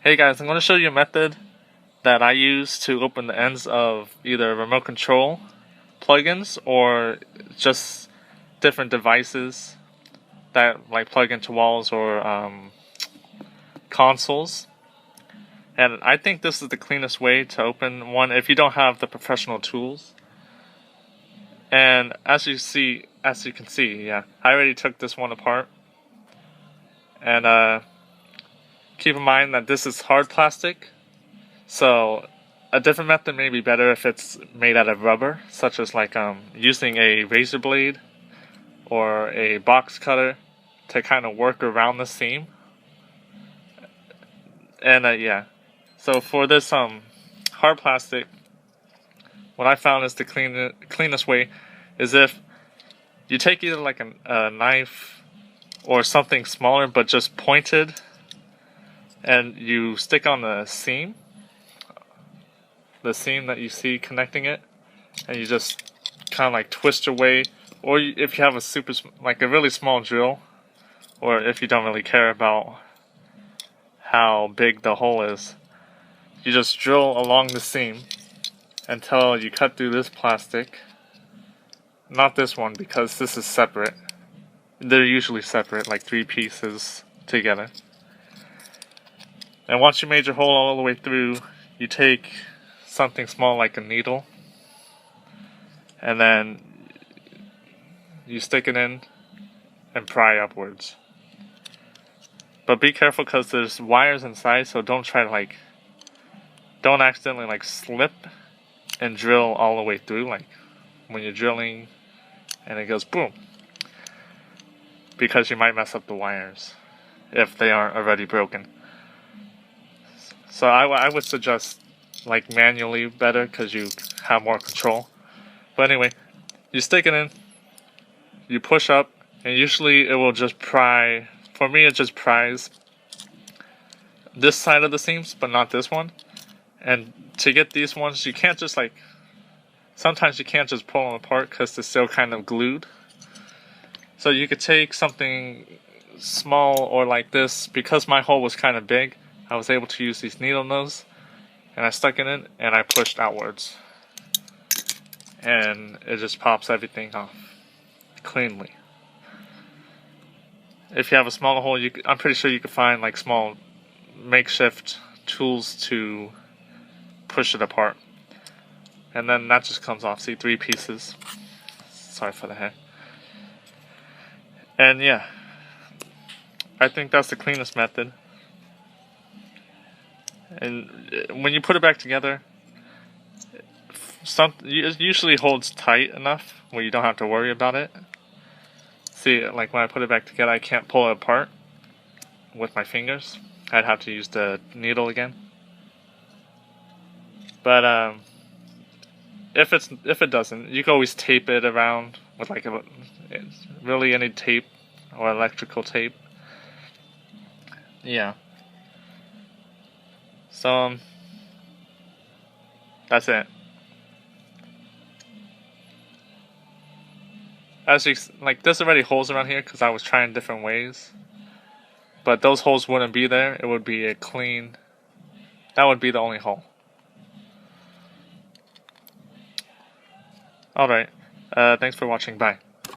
Hey guys, I'm going to show you a method that I use to open the ends of either remote control plugins or just different devices that like plug into walls or consoles. And I think this is the cleanest way to open one if you don't have the professional tools. And as you can see, yeah, I already took this one apart. And keep in mind that this is hard plastic. So a different method may be better if it's made out of rubber, such as like using a razor blade or a box cutter to kind of work around the seam. And yeah, so for this hard plastic, what I found is the cleanest way is if you take either like a knife or something smaller but just pointed, and you stick on the seam that you see connecting it, and you just kind of like twist your way, or if you have a really small drill, or if you don't really care about how big the hole is, you just drill along the seam until you cut through this plastic. Not this one, because this is separate. They're usually separate, like 3 pieces together. And once you made your hole all the way through, you take something small like a needle, and then you stick it in and pry upwards. But be careful because there's wires inside, so don't accidentally slip and drill all the way through, like when you're drilling and it goes boom, because you might mess up the wires if they aren't already broken. So I would suggest manually better because you have more control. But anyway, you stick it in, you push up, and usually it will just pry. For me, it just pries this side of the seams, but not this one. And to get these ones, you can't just sometimes you can't just pull them apart because they're still kind of glued. So you could take something small or like this. Because my hole was kind of big, I was able to use these needle nose, and I stuck it in and I pushed outwards, and it just pops everything off cleanly. If you have a smaller hole, I'm pretty sure you could find small makeshift tools to push it apart, and then that just comes off. See, 3 pieces. Sorry for the hair. And yeah, I think that's the cleanest method. And when you put it back together, it usually holds tight enough where you don't have to worry about it. See, when I put it back together, I can't pull it apart with my fingers. I'd have to use the needle again. But if it doesn't, you can always tape it around with really any tape or electrical tape. Yeah. So that's it. As you there's already holes around here because I was trying different ways, but those holes wouldn't be there. It would be that would be the only hole. Alright, thanks for watching, bye.